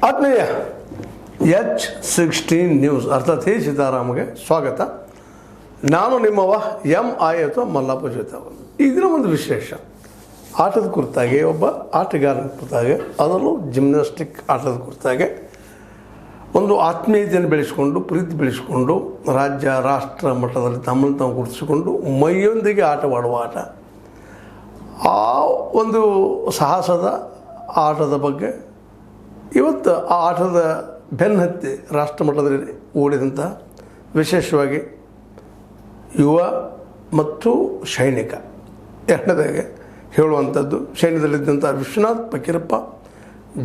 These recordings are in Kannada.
ಆತ್ಮೀಯ H16 ನ್ಯೂಸ್ ಅರ್ಥಾತ್ ಹೇ ಸೀತಾರಾಮಗೆ ಸ್ವಾಗತ. ನಾನು ನಿಮ್ಮವ MI ಅಥವಾ ಮಲ್ಲಪ್ಪ ಜೊತೆ. ಈ ದಿನ ಒಂದು ವಿಶೇಷ ಆಟದ ಕುರಿತಾಗಿ, ಒಬ್ಬ ಆಟಗಾರನ ಕುರಿತಾಗಿ, ಅದರಲ್ಲೂ ಜಿಮ್ನಾಸ್ಟಿಕ್ ಆಟದ ಕುರಿತಾಗಿ ಒಂದು ಆತ್ಮೀಯತೆಯನ್ನು ಬೆಳೆಸಿಕೊಂಡು, ಪ್ರೀತಿ ಬೆಳೆಸಿಕೊಂಡು, ರಾಜ್ಯ ರಾಷ್ಟ್ರ ಮಟ್ಟದಲ್ಲಿ ತಮ್ಮನ್ನು ತಾವು ಗುರುತಿಸಿಕೊಂಡು ಮೈಯೊಂದಿಗೆ ಆಟವಾಡುವ ಆಟ, ಆ ಒಂದು ಸಾಹಸದ ಆಟದ ಬಗ್ಗೆ ಇವತ್ತು ಆ ಆಟದ ಬೆನ್ನತ್ತಿ ರಾಷ್ಟ್ರ ಮಟ್ಟದಲ್ಲಿ ಓಡಿದಂಥ ವಿಶೇಷವಾಗಿ ಯುವ ಮತ್ತು ಸೈನಿಕ ಎರಡನೇದಾಗೆ ಹೇಳುವಂಥದ್ದು, ಸೈನ್ಯದಲ್ಲಿದ್ದಂಥ ವಿಶ್ವನಾಥ್ ಫಕೀರಪ್ಪ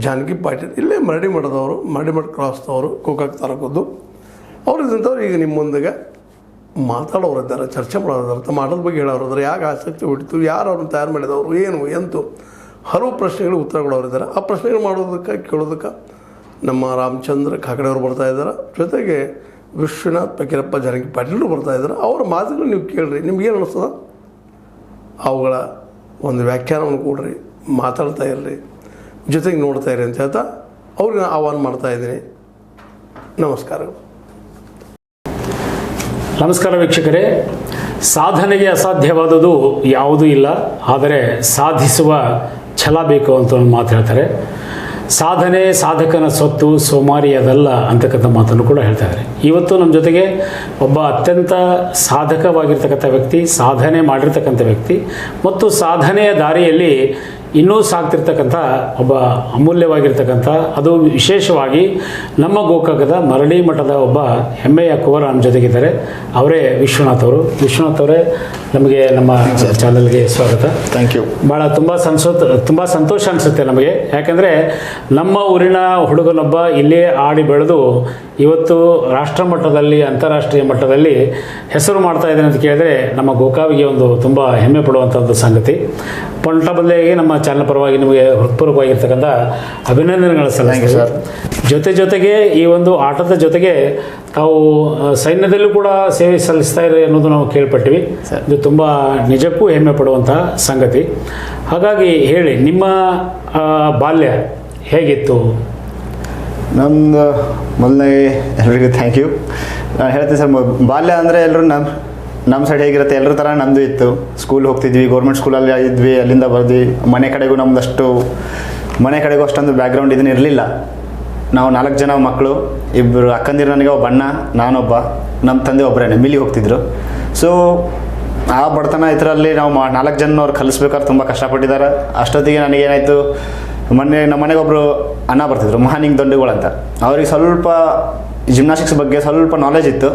ಜಾನಕಿ ಪಾಟೀಲ್, ಇಲ್ಲೇ ಮರಡಿ ಮಠ ಕ್ರಾಸ್ದವರು, ಗೋಕಾಕ್ ತಾಲೂಕದ್ದು ಅವರು ಇದ್ದಂಥವ್ರು ಈಗ ನಿಮ್ಮ ಮುಂದೆ ಮಾತಾಡೋರಿದ್ದಾರೆ, ಚರ್ಚೆ ಮಾಡೋರಿದ್ದಾರೆ, ತಮ್ಮ ಆಟದ ಬಗ್ಗೆ ಹೇಳೋರಿದ್ದಾರೆ, ಯಾಕೆ ಆಸಕ್ತಿ ಹೊಡಿತು, ಯಾರು ಅವ್ರನ್ನ ತಯಾರು ಮಾಡಿದವರು, ಏನು ಎಂತು ಹಲವು ಪ್ರಶ್ನೆಗಳು ಉತ್ತರಗಳವರಿದ್ದಾರೆ. ಆ ಪ್ರಶ್ನೆಗಳು ಮಾಡೋದಕ್ಕೆ ಕೇಳೋದಕ್ಕೆ ನಮ್ಮ ರಾಮಚಂದ್ರ ಕಾಕಡೆಯವರು ಬರ್ತಾಯಿದ್ದಾರೆ, ಜೊತೆಗೆ ವಿಶ್ವನಾಥ್ ಫಕೀರಪ್ಪ ಜಾನಕಿ ಪಾಟೀಲರು ಬರ್ತಾಯಿದ್ದಾರೆ. ಅವರ ಮಾತುಗಳು ನೀವು ಕೇಳ್ರಿ, ನಿಮ್ಗೇನು ಅನ್ನಿಸ್ತದ ಅವುಗಳ ಒಂದು ವ್ಯಾಖ್ಯಾನವನ್ನು ಕೊಡ್ರಿ, ಮಾತಾಡ್ತಾ ಇರ್ರಿ, ಜೊತೆಗೆ ನೋಡ್ತಾ ಇರಿ ಅಂತ ಹೇಳ್ತಾ ಅವ್ರಿಗೆ ನಾನು ಆಹ್ವಾನ ಮಾಡ್ತಾಯಿದ್ದೀನಿ. ನಮಸ್ಕಾರಗಳು. ನಮಸ್ಕಾರ ವೀಕ್ಷಕರೇ. ಸಾಧನೆಗೆ ಅಸಾಧ್ಯವಾದುದು ಯಾವುದೂ ಇಲ್ಲ, ಆದರೆ ಸಾಧಿಸುವ ಛಲ ಬೇಕು ಅಂತ ಒಂದು ಮಾತು ಹೇಳ್ತಾರೆ. ಸಾಧನೆ ಸಾಧಕನ ಸ್ವತ್ತು, ಸೋಮಾರಿಯದಲ್ಲ ಅಂತಕ್ಕಂಥ ಮಾತನ್ನು ಕೂಡ ಹೇಳ್ತಾ ಇದ್ದಾರೆ. ಇವತ್ತು ನಮ್ಮ ಜೊತೆಗೆ ಒಬ್ಬ ಅತ್ಯಂತ ಸಾಧಕವಾಗಿರ್ತಕ್ಕಂಥ ವ್ಯಕ್ತಿ, ಸಾಧನೆ ಮಾಡಿರ್ತಕ್ಕಂಥ ವ್ಯಕ್ತಿ ಮತ್ತು ಸಾಧನೆಯ ದಾರಿಯಲ್ಲಿ ಇನ್ನೂ ಸಾಗ್ತಿರ್ತಕ್ಕಂಥ ಒಬ್ಬ ಅಮೂಲ್ಯವಾಗಿರ್ತಕ್ಕಂಥ, ಅದು ವಿಶೇಷವಾಗಿ ನಮ್ಮ ಗೋಕಾಕದ ಮರಡಿ ಮಠದ ಒಬ್ಬ ಹೆಮ್ಮೆಯ ಕುವರ ನಮ್ಮ ಜೊತೆಗಿದ್ದಾರೆ. ಅವರೇ ವಿಶ್ವನಾಥ್ ಅವರು. ವಿಶ್ವನಾಥ್ ಅವರೇ, ನಮಗೆ ನಮ್ಮ ಚಾನಲ್ಗೆ ಸ್ವಾಗತ. Thank you. ಭಾಳ ತುಂಬ ಸಂತೋಷ ಅನಿಸುತ್ತೆ ನಮಗೆ. ಯಾಕೆಂದರೆ ನಮ್ಮ ಊರಿನ ಹುಡುಗನೊಬ್ಬ ಇಲ್ಲೇ ಆಡಿ ಬೆಳೆದು ಇವತ್ತು ರಾಷ್ಟ್ರ ಮಟ್ಟದಲ್ಲಿ, ಅಂತಾರಾಷ್ಟ್ರೀಯ ಮಟ್ಟದಲ್ಲಿ ಹೆಸರು ಮಾಡ್ತಾ ಇದ್ದಾನೆ ಅಂತ ಕೇಳಿದ್ರೆ ನಮ್ಮ ಗೋಕಾವಿಗೆ ಒಂದು ತುಂಬ ಹೆಮ್ಮೆ ಪಡುವಂಥ ಒಂದು ಸಂಗತಿ. ಪೊಂಟ ಬದಲಾಗಿ ನಮ್ಮ ಚಾನಲ್ ಪರವಾಗಿ ನಿಮಗೆ ಹೃತ್ಪೂರ್ವಕವಾಗಿರ್ತಕ್ಕಂಥ ಅಭಿನಂದನೆಗಳು ಸಲ್ಲಿಸ್ತೀವಿ ಸರ್. ಜೊತೆಗೆ ಈ ಒಂದು ಆಟದ ಜೊತೆಗೆ ತಾವು ಸೈನ್ಯದಲ್ಲೂ ಕೂಡ ಸೇವೆ ಸಲ್ಲಿಸ್ತಾ ಇರಿ ಅನ್ನೋದು ನಾವು ಕೇಳ್ಪಟ್ಟಿವಿ. ಇದು ತುಂಬ ನಿಜಕ್ಕೂ ಹೆಮ್ಮೆ ಪಡುವಂತಹ ಸಂಗತಿ. ಹಾಗಾಗಿ ಹೇಳಿ, ನಿಮ್ಮ ಬಾಲ್ಯ ಹೇಗಿತ್ತು? ನಮ್ಮದು ಮೊದಲನೇ ಎಲ್ರಿಗೂ ಥ್ಯಾಂಕ್ ಯು. ನಾನು ಹೇಳ್ತೀನಿ ಸರ್, ಬಾಲ್ಯ ಅಂದರೆ ಎಲ್ಲರೂ ನಮ್ಮ ಸೈಡ್ ಹೇಗಿರುತ್ತೆ ಎಲ್ಲರ ಥರ ನಮ್ಮದು ಇತ್ತು. ಸ್ಕೂಲ್ ಹೋಗ್ತಿದ್ವಿ, ಗೌರ್ಮೆಂಟ್ ಸ್ಕೂಲಲ್ಲಿ ಇದ್ವಿ, ಅಲ್ಲಿಂದ ಬರ್ದ್ವಿ. ಮನೆ ಕಡೆಗೂ ಅಷ್ಟೊಂದು ಬ್ಯಾಕ್ಗ್ರೌಂಡ್ ಇದನ್ನು ಇರಲಿಲ್ಲ. ನಾವು 4 ಜನ ಮಕ್ಕಳು, 2 ಅಕ್ಕಂದಿರು, ನನಗೆ ಒಬ್ಬ ಅಣ್ಣ, ನಾನೊಬ್ಬ, ನಮ್ಮ ತಂದೆ ಒಬ್ಬರೇ ಮಿಲ್ಲಿಗೆ ಹೋಗ್ತಿದ್ರು. ಸೊ ಆ ಬಡತನ ಇದರಲ್ಲಿ ನಾವು 4 ಜನವ್ರು ಕಲಿಸ್ಬೇಕಾದ್ರೆ ತುಂಬ ಕಷ್ಟಪಟ್ಟಿದ್ದಾರೆ. ಅಷ್ಟೊತ್ತಿಗೆ ನನಗೇನಾಯಿತು, ನಮ್ಮ ಮನೆಗೆ ಒಬ್ಬರು ಅಣ್ಣ ಬರ್ತಿದ್ರು, ಮಹಾನಿಂಗ್ ದೊಡ್ಡಗಳು ಅಂತ. ಅವ್ರಿಗೆ ಸ್ವಲ್ಪ ಜಿಮ್ನಾಸ್ಟಿಕ್ಸ್ ಬಗ್ಗೆ ಸ್ವಲ್ಪ ನಾಲೆಜ್ ಇತ್ತು.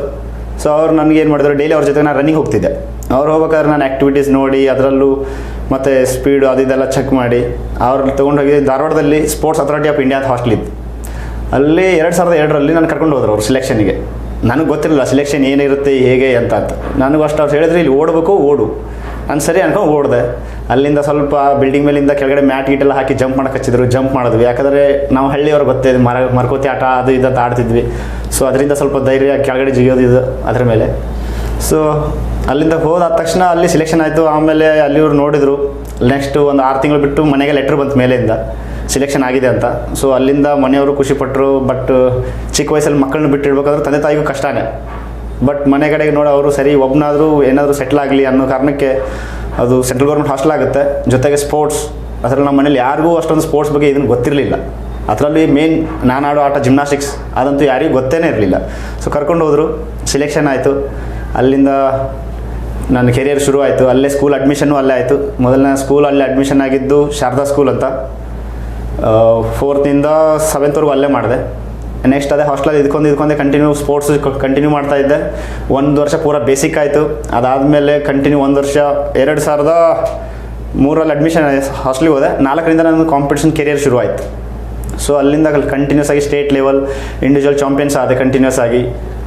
ಸೊ ಅವ್ರು ನನಗೇನು ಮಾಡಿದ್ರು, ಡೈಲಿ ಅವ್ರ ಜೊತೆ ನಾನು ರನ್ನಿಂಗ್ ಹೋಗ್ತಿದ್ದೆ. ಅವ್ರು ಹೋಗ್ಬೇಕಾದ್ರೆ ನಾನು ಆ್ಯಕ್ಟಿವಿಟೀಸ್ ನೋಡಿ, ಅದರಲ್ಲೂ ಮತ್ತು ಸ್ಪೀಡು ಅದೆಲ್ಲ ಚೆಕ್ ಮಾಡಿ ಅವ್ರು ತೊಗೊಂಡೋಗಿ ಧಾರವಾಡದಲ್ಲಿ ಸ್ಪೋರ್ಟ್ಸ್ ಅಥಾರಿಟಿ ಆಫ್ ಇಂಡಿಯಾ ಅಂತ ಹಾಸ್ಟೆಲ್ ಇತ್ತು. ಅಲ್ಲಿ 2002ರಲ್ಲಿ ನಾನು ಕರ್ಕೊಂಡು ಹೋದ್ರು ಅವ್ರು ಸಿಲೆಕ್ಷನ್ಗೆ. ನನಗೆ ಗೊತ್ತಿರಲಿಲ್ಲ ಸಿಲೆಕ್ಷನ್ ಏನಿರುತ್ತೆ ಹೇಗೆ ಅಂತ. ನನಗೂ ಅಷ್ಟು ಅವ್ರು ಹೇಳಿದ್ರೆ ಇಲ್ಲಿ ಓಡು. ನಾನು ಸರಿ ಅನ್ಕೊಂಡು ಓಡಿದೆ. ಅಲ್ಲಿಂದ ಸ್ವಲ್ಪ ಬಿಲ್ಡಿಂಗ್ ಮೇಲಿಂದ ಕೆಳಗಡೆ ಮ್ಯಾಟ್ ಗೀಟೆಲ್ಲ ಹಾಕಿ ಜಂಪ್ ಮಾಡೋಕೆ ಹಚ್ಚಿದ್ರು, ಜಂಪ್ ಮಾಡಿದ್ವಿ. ಯಾಕಂದರೆ ನಾವು ಹಳ್ಳಿಯವ್ರು ಗೊತ್ತೇ, ಮರಕೋತಿ ಆಟ ಅದು ಇದಂತ ಆಡ್ತಿದ್ವಿ. ಸೊ ಅದರಿಂದ ಸ್ವಲ್ಪ ಧೈರ್ಯ ಕೆಳಗಡೆ ಜಿಗಿಯೋದಿದ್ದು ಅದರ ಮೇಲೆ. ಸೊ ಅಲ್ಲಿಂದ ಹೋದಾದ ತಕ್ಷಣ ಅಲ್ಲಿ ಸಿಲೆಕ್ಷನ್ ಆಯಿತು. ಆಮೇಲೆ ಅಲ್ಲಿಯವ್ರು ನೋಡಿದರು. ನೆಕ್ಸ್ಟ್ ಒಂದು 6 ತಿಂಗಳು ಬಿಟ್ಟು ಮನೆಗೆ ಲೆಟ್ರ್ ಬಂತು ಮೇಲೆಯಿಂದ ಸಿಲೆಕ್ಷನ್ ಆಗಿದೆ ಅಂತ. ಸೊ ಅಲ್ಲಿಂದ ಮನೆಯವರು ಖುಷಿಪಟ್ಟರು. ಬಟ್ ಚಿಕ್ಕ ವಯಸ್ಸಲ್ಲಿ ಮಕ್ಕಳನ್ನ ಬಿಟ್ಟಿಡ್ಬೇಕಾದ್ರೆ ತಂದೆ ತಾಯಿಗೂ ಕಷ್ಟನೇ. ಬಟ್ ಮನೆ ಕಡೆಗೆ ನೋಡಿ ಅವರು ಸರಿ ಒಬ್ಬನಾದರೂ ಏನಾದರೂ ಸೆಟ್ಲ್ ಆಗಲಿ ಅನ್ನೋ ಕಾರಣಕ್ಕೆ ಅದು ಸೆಂಟ್ರಲ್ ಗೌರ್ಮೆಂಟ್ ಹಾಸ್ಟೆಲ್ ಆಗುತ್ತೆ, ಜೊತೆಗೆ ಸ್ಪೋರ್ಟ್ಸ್. ಅದರಲ್ಲಿ ನಮ್ಮ ಮನೇಲಿ ಯಾರಿಗೂ ಅಷ್ಟೊಂದು ಸ್ಪೋರ್ಟ್ಸ್ ಬಗ್ಗೆ ಇದನ್ನು ಗೊತ್ತಿರಲಿಲ್ಲ. ಅದರಲ್ಲಿ ಮೇನ್ ನಾನು ಆಡೋ ಆಟ ಜಿಮ್ನಾಸ್ಟಿಕ್ಸ್, ಅದಂತೂ ಯಾರಿಗೂ ಗೊತ್ತೇ ಇರಲಿಲ್ಲ. ಸೊ ಕರ್ಕೊಂಡು ಹೋದರು, ಸಿಲೆಕ್ಷನ್ ಆಯಿತು. ಅಲ್ಲಿಂದ ನನ್ನ ಕೆರಿಯರ್ ಶುರು ಆಯಿತು. ಅಲ್ಲೇ ಸ್ಕೂಲ್ ಅಡ್ಮಿಷನ್ನು ಅಲ್ಲೇ ಆಯಿತು. ಮೊದಲನೇ ಸ್ಕೂಲ್ ಅಲ್ಲೇ ಅಡ್ಮಿಷನ್ ಆಗಿದ್ದು ಶಾರದಾ ಸ್ಕೂಲ್ ಅಂತ. 4th ಇಂದ 7th ಅಲ್ಲೇ ಮಾಡಿದೆ. ನೆಕ್ಸ್ಟ್ ಅದೇ ಹಾಸ್ಟೆಲಲ್ಲಿ ಇದಕ್ಕೊಂದೇ ಕಂಟಿನ್ಯೂ ಸ್ಪೋರ್ಟ್ಸ್ ಕಂಟಿನ್ಯೂ ಮಾಡ್ತಾಯಿದ್ದೆ. 1 ವರ್ಷ ಪೂರ ಬೇಸಿಕ್ ಆಯಿತು. ಅದಾದಮೇಲೆ ಕಂಟಿನ್ಯೂ 1 ವರ್ಷ 2003ರಲ್ಲಿ ಅಡ್ಮಿಷನ್ ಹಾಸ್ಟೆಲಿಗೆ ಹೋದೆ. 4ರಿಂದ ನನ್ನ ಕಾಂಪಿಟೇಷನ್ ಕೆರಿಯರ್ ಶುರು ಆಯಿತು. ಸೊ ಅಲ್ಲಿಂದ ಕಂಟಿನ್ಯೂಸ್ ಆಗಿ ಸ್ಟೇಟ್ ಲೆವೆಲ್ ಇಂಡಿವಿಜುವಲ್ ಚಾಂಪಿಯನ್ಸ್ ಆದೆ ಕಂಟಿನ್ಯೂಸ್ ಆಗಿ.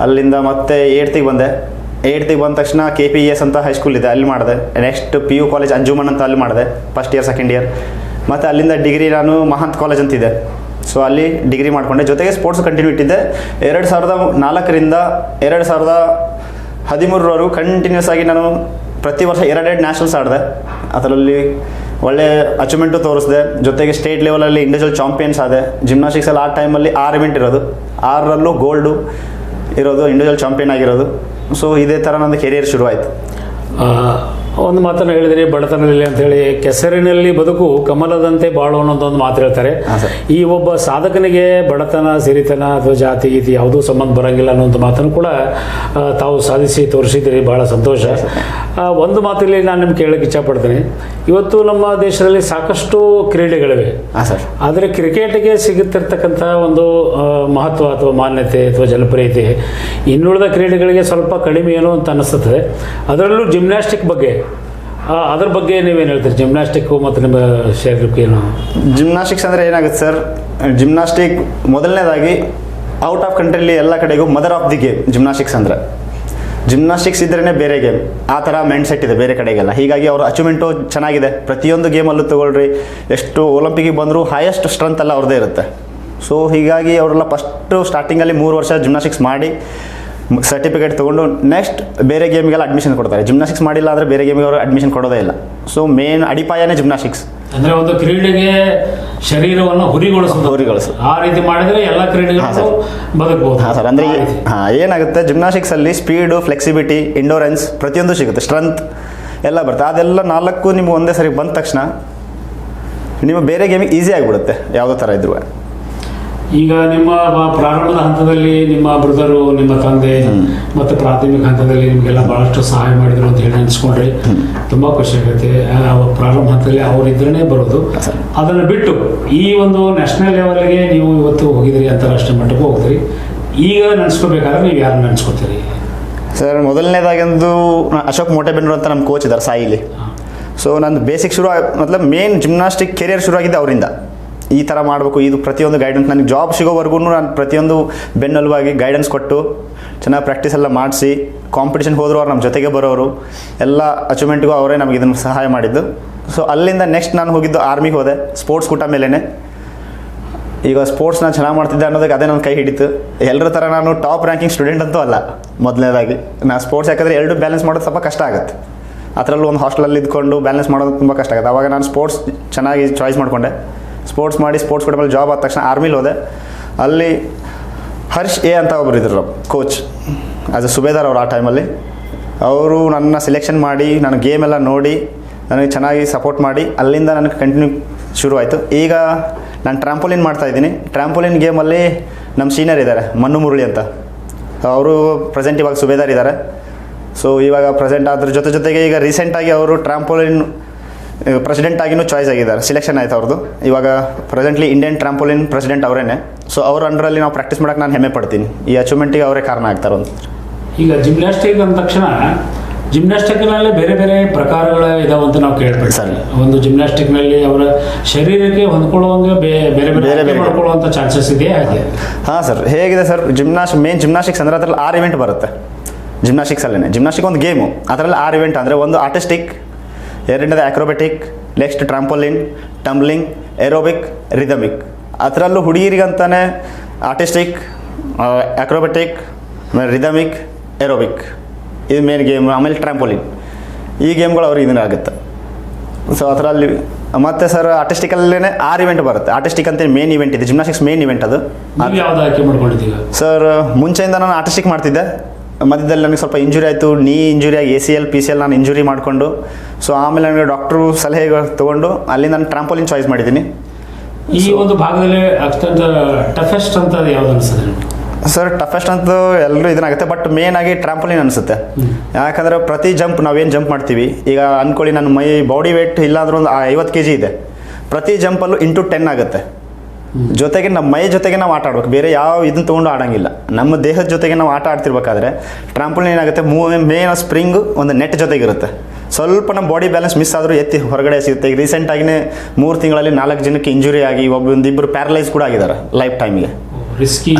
ಅಲ್ಲಿಂದ ಮತ್ತೆ 8th ಬಂದೆ. 8th ಬಂದ ತಕ್ಷಣ KPES ಅಂತ ಹೈಸ್ಕೂಲ್ ಇದೆ, ಅಲ್ಲಿ ಮಾಡಿದೆ. ನೆಕ್ಸ್ಟ್ PU ಕಾಲೇಜ್ ಅಂಜುಮನ್ ಅಂತ ಅಲ್ಲಿ ಮಾಡಿದೆ, ಫಸ್ಟ್ ಇಯರ್ ಸೆಕೆಂಡ್ ಇಯರ್. ಮತ್ತು ಅಲ್ಲಿಂದ ಡಿಗ್ರಿ ನಾನು ಮಹಂತ್ ಕಾಲೇಜ್ ಅಂತಿದೆ, ಸೊ ಅಲ್ಲಿ ಡಿಗ್ರಿ ಮಾಡಿಕೊಂಡೆ. ಜೊತೆಗೆ ಸ್ಪೋರ್ಟ್ಸ್ ಕಂಟಿನ್ಯೂ ಇಟ್ಟಿದ್ದೆ. 2004ರಿಂದ 2013ರವರೆಗೂ ಕಂಟಿನ್ಯೂಸ್ ಆಗಿ ನಾನು ಪ್ರತಿ ವರ್ಷ 2 ನ್ಯಾಷನಲ್ಸ್ ಆಡಿದೆ. ಅದರಲ್ಲಿ ಒಳ್ಳೆ ಅಚೀವ್ಮೆಂಟು ತೋರಿಸಿದೆ. ಜೊತೆಗೆ ಸ್ಟೇಟ್ ಲೆವೆಲಲ್ಲಿ ಇಂಡಿವಿಜುವಲ್ ಚಾಂಪಿಯನ್ಸ್ ಆದೆ. ಜಿಮ್ನಾಸ್ಟಿಕ್ಸಲ್ಲಿ ಆ ಟೈಮಲ್ಲಿ 6 ಇವೆಂಟ್ ಇರೋದು, 6ರಲ್ಲೂ ಗೋಲ್ಡು ಇರೋದು, ಇಂಡಿವಿಜುವಲ್ ಚಾಂಪಿಯನ್ ಆಗಿರೋದು. ಸೊ ಇದೇ ಥರ ನಂದು ಕೆರಿಯರ್ ಶುರುವಾಯಿತು. ಒಂದು ಮಾತನ್ನು ಹೇಳಿದ್ರಿ, ಬಡತನದಲ್ಲಿ ಅಂತೇಳಿ. ಕೆಸರಿನಲ್ಲಿ ಬದುಕು ಕಮಲದಂತೆ ಬಾಳು ಅನ್ನೋದೊಂದು ಮಾತು ಹೇಳ್ತಾರೆ. ಈ ಒಬ್ಬ ಸಾಧಕನಿಗೆ ಬಡತನ, ಸಿರಿತನ ಅಥವಾ ಜಾತಿ ಗೀತಿ ಯಾವುದೂ ಸಂಬಂಧ ಬರೋಂಗಿಲ್ಲ ಅನ್ನೋಂಥ ಮಾತನ್ನು ಕೂಡ ತಾವು ಸಾಧಿಸಿ ತೋರಿಸಿದ್ರಿ. ಭಾಳ ಸಂತೋಷ. ಒಂದು ಮಾತಲ್ಲಿ ನಾನು ನಿಮ್ಗೆ ಕೇಳಕ್ಕೆ ಇಚ್ಛಪಡ್ತೀನಿ. ಇವತ್ತು ನಮ್ಮ ದೇಶದಲ್ಲಿ ಸಾಕಷ್ಟು ಕ್ರೀಡೆಗಳಿವೆ, ಆದರೆ ಕ್ರಿಕೆಟ್ಗೆ ಸಿಗುತ್ತಿರ್ತಕ್ಕಂಥ ಒಂದು ಮಹತ್ವ ಅಥವಾ ಮಾನ್ಯತೆ ಅಥವಾ ಜನಪ್ರಿಯತೆ ಇನ್ನುಳಿದ ಕ್ರೀಡೆಗಳಿಗೆ ಸ್ವಲ್ಪ ಕಡಿಮೆ ಏನೋ ಅಂತ ಅನಿಸ್ತದೆ. ಅದರಲ್ಲೂ ಜಿಮ್ನಾಸ್ಟಿಕ್ ಬಗ್ಗೆ, ಅದ್ರ ಬಗ್ಗೆ ನೀವೇನು ಹೇಳ್ತೀರಿ? ಜಿಮ್ನಾಸ್ಟಿಕ್ಕು ಮತ್ತು ನಿಮ್ಮ ಶರೀರಕ್ಕೆ ಏನು? ಜಿಮ್ನಾಸ್ಟಿಕ್ಸ್ ಅಂದರೆ ಏನಾಗುತ್ತೆ ಸರ್, ಜಿಮ್ನಾಸ್ಟಿಕ್ ಮೊದಲನೇದಾಗಿ ಔಟ್ ಆಫ್ ಕಂಟ್ರಿಲಿ ಎಲ್ಲ ಕಡೆಗೂ mother of the game gymnastics ಅಂದರೆ. ಜಿಮ್ನಾಸ್ಟಿಕ್ಸ್ ಇದ್ರೇ ಬೇರೆ ಗೇಮ್, ಆ ಥರ ಮೈಂಡ್ ಸೆಟ್ ಇದೆ ಬೇರೆ ಕಡೆಗೆಲ್ಲ. ಹೀಗಾಗಿ ಅವ್ರ ಅಚೀವ್ಮೆಂಟು ಚೆನ್ನಾಗಿದೆ. ಪ್ರತಿಯೊಂದು ಗೇಮಲ್ಲೂ ತೊಗೊಳ್ರಿ, ಎಷ್ಟು ಒಲಿಂಪಿಕ್ಗೆ ಬಂದರೂ ಹೈಯೆಸ್ಟ್ ಸ್ಟ್ರೆಂತ್ ಎಲ್ಲ ಅವ್ರದ್ದೇ ಇರುತ್ತೆ. ಸೊ ಹೀಗಾಗಿ ಅವರೆಲ್ಲ ಫಸ್ಟು ಸ್ಟಾರ್ಟಿಂಗಲ್ಲಿ 3 ವರ್ಷ ಜಿಮ್ನಾಸ್ಟಿಕ್ಸ್ ಮಾಡಿ ಸರ್ಟಿಫಿಕೇಟ್ ತೊಗೊಂಡು ನೆಕ್ಸ್ಟ್ ಬೇರೆ ಗೇಮ್ಗೆಲ್ಲ ಅಡ್ಮಿಷನ್ ಕೊಡ್ತಾರೆ. ಜಿಮ್ನಾಸ್ಟಿಕ್ಸ್ ಮಾಡಿಲ್ಲ ಅಂದರೆ ಬೇರೆ ಗೇಮ್ಗೆ ಅವರು ಅಡ್ಮಿಷನ್ ಕೊಡೋದೇ ಇಲ್ಲ. ಸೊ ಮೇನ್ ಅಡಿಪಾಯನೇ ಜಿಮ್ನಾಸ್ಟಿಕ್ಸ್. ಅಂದರೆ ಒಂದು ಕ್ರೀಡೆಗೆ ಶರೀರವನ್ನು ಹುರಿಗೊಳಿಸೋದು, ಆ ರೀತಿ ಮಾಡಿದರೆ ಎಲ್ಲ ಕ್ರೀಡೆಗಳು ಬದುಕಬಹುದು. ಹಾಂ ಸರ್, ಅಂದರೆ ಏನಾಗುತ್ತೆ ಜಿಮ್ನಾಸ್ಟಿಕ್ಸಲ್ಲಿ ಸ್ಪೀಡು, ಫ್ಲೆಕ್ಸಿಬಿಲಿಟಿ, ಎಂಡೋರೆನ್ಸ್ ಪ್ರತಿಯೊಂದು ಸಿಗುತ್ತೆ, ಸ್ಟ್ರೆಂತ್ ಎಲ್ಲ ಬರುತ್ತೆ. ಅದೆಲ್ಲ 4 ನಿಮ್ಗೆ ಒಂದೇ ಸರಿ ಬಂದ ತಕ್ಷಣ ನೀವು ಬೇರೆ ಗೇಮಿಗೆ ಈಸಿ ಆಗಿಬಿಡುತ್ತೆ ಯಾವುದೋ ಥರ ಇದ್ರು. ಈಗ ನಿಮ್ಮ ಪ್ರಾರಂಭದ ಹಂತದಲ್ಲಿ ನಿಮ್ಮ ಬ್ರದರು, ನಿಮ್ಮ ತಂದೆ ಮತ್ತು ಪ್ರಾಥಮಿಕ ಹಂತದಲ್ಲಿ ನಿಮಗೆಲ್ಲ ಭಾಳಷ್ಟು ಸಹಾಯ ಮಾಡಿದ್ರು ಅಂತ ಹೇಳಿ ನೆನೆಸ್ಕೊಂಡ್ರೆ ತುಂಬ ಖುಷಿ ಆಗುತ್ತೆ. ಪ್ರಾರಂಭ ಹಂತದಲ್ಲಿ ಅವರಿದ್ರೇ ಬರೋದು. ಅದನ್ನು ಬಿಟ್ಟು ಈ ಒಂದು ನ್ಯಾಷನಲ್ ಲೆವೆಲ್ಗೆ ನೀವು ಇವತ್ತು ಹೋಗಿದ್ರಿ, ಅಂತಾರಾಷ್ಟ್ರೀಯ ಮಟ್ಟಕ್ಕೆ ಹೋಗಿದ್ರಿ. ಈಗ ನೆನೆಸ್ಕೋಬೇಕಾದ್ರೆ ನೀವು ಯಾರು ನೆನೆಸ್ಕೊತೀರಿ? ಸರ್, ಮೊದಲನೇದಾಗೊಂದು ಅಶೋಕ್ ಮೋಟೆಬೆನ್ನೂರು ಅಂತ ನಮ್ಮ ಕೋಚ್ ಇದ್ದಾರೆ ಸಾಯಿಲಿ. ಸೊ ನಂದು ಬೇಸಿಕ್ ಶುರು ಮತ್ಲಬ್ ಮೇನ್ ಜಿಮ್ನಾಸ್ಟಿಕ್ ಕೆರಿಯರ್ ಶುರುವಾಗಿದ್ದೆ ಅವರಿಂದ. ಈ ಥರ ಮಾಡಬೇಕು, ಇದು ಪ್ರತಿಯೊಂದು ಗೈಡೆನ್ಸ್ ನನಗೆ ಜಾಬ್ ಸಿಗೋವರೆಗೂ ನಾನು ಪ್ರತಿಯೊಂದು ಬೆನ್ನೆಲುಬಾಗಿ ಗೈಡೆನ್ಸ್ ಕೊಟ್ಟು ಚೆನ್ನಾಗಿ ಪ್ರಾಕ್ಟೀಸ್ ಎಲ್ಲ ಮಾಡಿಸಿ, ಕಾಂಪಿಟೇಷನ್ ಹೋದ್ರು ಅವ್ರು ನಮ್ಮ ಜೊತೆಗೆ ಬರೋರು, ಎಲ್ಲ ಅಚೀವ್ಮೆಂಟ್ಗೂ ಅವರೇ ನಮಗೆ ಇದನ್ನು ಸಹಾಯ ಮಾಡಿದ್ದು. ಸೊ ಅಲ್ಲಿಂದ ನೆಕ್ಸ್ಟ್ ನಾನು ಹೋಗಿದ್ದು ಆರ್ಮಿಗೆ ಹೋದೆ, ಸ್ಪೋರ್ಟ್ಸ್ ಕೂಟ ಮೇಲೇ. ಈಗ ಸ್ಪೋರ್ಟ್ಸ್ ನಾನು ಚೆನ್ನಾಗಿ ಮಾಡ್ತಿದ್ದೆ ಅನ್ನೋದಕ್ಕೆ ಅದೇ ನನ್ನ ಕೈ ಹಿಡಿತು. ಎಲ್ಲರ ಥರ ನಾನು ಟಾಪ್ ರ್ಯಾಂಕಿಂಗ್ ಸ್ಟೂಡೆಂಟ್ ಅಂತೂ ಅಲ್ಲ. ಮೊದಲನೇದಾಗಿ ನಾನು ಸ್ಪೋರ್ಟ್ಸ್ ಯಾಕಂದರೆ 2 ಬ್ಯಾಲೆನ್ಸ್ ಮಾಡೋದು ಸ್ವಲ್ಪ ಕಷ್ಟ ಆಗುತ್ತೆ. ಅದರಲ್ಲೂ ಒಂದು ಹಾಸ್ಟೆಲಲ್ಲಿ ಇದ್ಕೊಂಡು ಬ್ಯಾಲೆನ್ಸ್ ಮಾಡೋದು ತುಂಬ ಕಷ್ಟ ಆಗುತ್ತೆ. ಆವಾಗ ನಾನು ಸ್ಪೋರ್ಟ್ಸ್ ಚೆನ್ನಾಗಿ ಚಾಯ್ಸ್ ಮಾಡಿಕೊಂಡೆ. ಸ್ಪೋರ್ಟ್ಸ್ ಮಾಡಿ ಸ್ಪೋರ್ಟ್ಸ್ ಕೂಟ ಮೇಲೆ ಜಾಬ್ ಆದ ತಕ್ಷಣ ಆರ್ಮಿಲಿ ಹೋದೆ. ಅಲ್ಲಿ ಹರ್ಷ್ ಎ ಅಂತ ಒಬ್ಬರು ಇದ್ರು ಕೋಚ್, ಆಸ್ ಎ ಸುಬೇದಾರ್ ಅವರು. ಆ ಟೈಮಲ್ಲಿ ಅವರು ನನ್ನ ಸೆಲೆಕ್ಷನ್ ಮಾಡಿ, ನನ್ನ ಗೇಮ್ ಎಲ್ಲ ನೋಡಿ ನನಗೆ ಚೆನ್ನಾಗಿ ಸಪೋರ್ಟ್ ಮಾಡಿ, ಅಲ್ಲಿಂದ ನನಗೆ ಕಂಟಿನ್ಯೂ ಶುರುವಾಯಿತು. ಈಗ ನಾನು ಟ್ರಾಂಪೋಲಿನ್ ಮಾಡ್ತಾಯಿದ್ದೀನಿ. ಟ್ರಾಂಪೋಲಿನ್ ಗೇಮಲ್ಲಿ ನಮ್ಮ ಸೀನಿಯರ್ ಇದ್ದಾರೆ, ಮನ್ನು ಮುರಳಿ ಅಂತ. ಅವರು ಪ್ರೆಸೆಂಟ್ ಇವಾಗ ಸುಬೇದಾರ್ ಇದ್ದಾರೆ. ಸೊ ಇವಾಗ ಪ್ರೆಸೆಂಟ್ ಅದ್ರ ಜೊತೆಗೆ ಈಗ ರೀಸೆಂಟಾಗಿ ಅವರು ಟ್ರಾಂಪೋಲಿನ್ ಪ್ರೆಸಿಡೆಂಟ್ ಆಗಿನೂ ಚಾಯ್ಸ್ ಆಗಿದ್ದಾರೆ, ಸಿಲೆಕ್ಷನ್ ಆಯ್ತು ಅವ್ರದ್ದು. ಇವಾಗ presently Indian trampoline president ಅವರೇನೆ. So ಅವ್ರ ಅಂಡರಲ್ಲಿ ನಾವು ಪ್ರಾಕ್ಟೀಸ್ ಮಾಡೋಕ್ಕೆ ನಾನು ಹೆಮ್ಮೆ ಪಡ್ತೀನಿ. ಈ ಅಚೀವ್ಮೆಂಟಿಗೆ ಅವರೇ ಕಾರಣ ಆಗ್ತಾರೆ ಒಂದು. ಈಗ ಜಿಮ್ನಾಸ್ಟಿಕ್ ಅಂದ ತಕ್ಷಣ ಜಿಮ್ನಾಸ್ಟಿಕ್ನಲ್ಲಿ ಬೇರೆ ಬೇರೆ ಪ್ರಕಾರಗಳ ಇದಾವೆ ಅಂತ ನಾವು ಕೇಳ್ಬೇಕು ಸರ್. ಒಂದು ಜಿಮ್ನಾಸ್ಟಿಕ್ನಲ್ಲಿ ಅವರ ಶರೀರಕ್ಕೆ ಹೊಂದ್ಕೊಳ್ಳುವಂಗೆ ಬೇರೆ ಬೇರೆ ಮಾಡ್ಕೊಳ್ಳುವಂಥ ಚಾನ್ಸಸ್ ಇದೆಯಾ? ಹಾಗೆ ಹಾಂ ಸರ್, ಹೇಗಿದೆ ಸರ್, ಮೇನ್ ಜಿಮ್ನಾಸ್ಟಿಕ್ಸ್ ಅಂದರೆ ಅದರಲ್ಲಿ 6 ಇವೆಂಟ್ ಬರುತ್ತೆ ಜಿಮ್ನಾಸ್ಟಿಕ್ಸಲ್ಲೇ. ಜಿಮ್ನಾಸ್ಟಿಕ್ ಒಂದು ಗೇಮು, ಅದರಲ್ಲಿ 6 ಇವೆಂಟ್ ಅಂದರೆ ಒಂದು ಆರ್ಟಿಸ್ಟಿಕ್, ಎರಡನೇದು acrobatic, next trampoline, tumbling, aerobic, rhythmic. ಅದರಲ್ಲೂ ಹುಡುಗಿರಿಗಂತಾನೆ ಆರ್ಟಿಸ್ಟಿಕ್, ಆಕ್ರೋಬ್ಯಾಟಿಕ್, ಆಮೇಲೆ ರಿದಮಿಕ್, ಏರೋಬಿಕ್, ಇದು ಮೇನ್ ಗೇಮ್. ಆಮೇಲೆ ಟ್ರಾಂಪೋಲಿನ್, ಈ ಗೇಮ್ಗಳು ಅವ್ರಿಗೆ ಇದನ್ನ ಆಗುತ್ತೆ. ಸೊ ಅದರಲ್ಲಿ ಮತ್ತೆ ಸರ್ ಆರ್ಟಿಸ್ಟಿಕಲ್ಲೇ 6 ಇವೆಂಟ್ ಬರುತ್ತೆ. ಆರ್ಟಿಸ್ಟಿಕ್ ಅಂತ ಮೇನ್ ಇವೆಂಟ್ ಇದೆ, ಜಿಮ್ನಾಸ್ಟಿಕ್ಸ್ ಮೇನ್ ಇವೆಂಟ್ ಅದು. ಯಾವ್ದು ಆಯ್ಕೆ ಮಾಡ್ಕೊಂಡಿದ್ದೀವಿ ಸರ್? ಮುಂಚೆಯಿಂದ ನಾನು ಆರ್ಟಿಸ್ಟಿಕ್ ಮಾಡ್ತಿದ್ದೆ. ಮಧ್ಯದಲ್ಲಿ ನನಗೆ ಸ್ವಲ್ಪ ಇಂಜುರಿ ಆಯಿತು, ನೀ ಇಂಜುರಿ ಆಗಿ ACL PCL ನಾನು ಇಂಜುರಿ ಮಾಡಿಕೊಂಡು, ಸೊ ಆಮೇಲೆ ನನಗೆ ಡಾಕ್ಟ್ರು ಸಲಹೆಗಳು ತೊಗೊಂಡು ಅಲ್ಲಿ ನಾನು ಟ್ರಾಂಪೋಲಿನ್ ಚಾಯ್ಸ್ ಮಾಡಿದ್ದೀನಿ. ಈ ಒಂದು ಭಾಗದಲ್ಲಿ ಅತ್ಯಂತ ಟಫೆಸ್ಟ್ ಅಂತ ಯಾವ್ದು ಅನಿಸ್ತದೆ ಸರ್? ಟಫೆಸ್ಟ್ ಅಂತ ಎಲ್ಲರೂ ಇದನ್ನಾಗುತ್ತೆ, ಬಟ್ ಮೇನ್ ಆಗಿ ಟ್ರಾಂಪೋಲಿನ್ ಅನಿಸುತ್ತೆ. ಯಾಕಂದರೆ ಪ್ರತಿ ಜಂಪ್ ನಾವೇನು ಜಂಪ್ ಮಾಡ್ತೀವಿ, ಈಗ ಅಂದ್ಕೊಳ್ಳಿ ನನ್ನ ಬಾಡಿ ವೇಟ್ ಇಲ್ಲಾಂದ್ರೆ ಒಂದು 50 kg ಇದೆ, ಪ್ರತಿ ಜಂಪಲ್ಲೂ ಇಂಟು 10 ಆಗುತ್ತೆ. ಜೊತೆಗೆ ನಮ್ಮ ಮೈ ಜೊತೆಗೆ ನಾವು ಆಟ ಆಡ್ಬೇಕು, ಬೇರೆ ಯಾವ ಇದನ್ನು ತೊಗೊಂಡು ಆಡೋಂಗಿಲ್ಲ. ನಮ್ಮ ದೇಹದ ಜೊತೆಗೆ ನಾವು ಆಟ ಆಡ್ತಿರ್ಬೇಕಾದ್ರೆ ಟ್ರಾಂಪೋಲಿನ್ ಏನಾಗುತ್ತೆ, ಮೇನ್ ಸ್ಪ್ರಿಂಗು ಒಂದು ನೆಟ್ ಜೊತೆಗಿರುತ್ತೆ. ಸ್ವಲ್ಪ ನಮ್ಮ ಬಾಡಿ ಬ್ಯಾಲೆನ್ಸ್ ಮಿಸ್ ಆದರೂ ಎತ್ತಿ ಹೊರಗಡೆ ಸಿಗುತ್ತೆ. ಈಗ ರೀಸೆಂಟಾಗಿಯೇ 3 ತಿಂಗಳಲ್ಲಿ 4 ಜನಕ್ಕೆ ಇಂಜುರಿ ಆಗಿ ಒಂದಿಬ್ಬರು ಪ್ಯಾರಲೈಸ್ ಕೂಡ ಆಗಿದ್ದಾರೆ ಲೈಫ್ ಟೈಮಿಗೆ.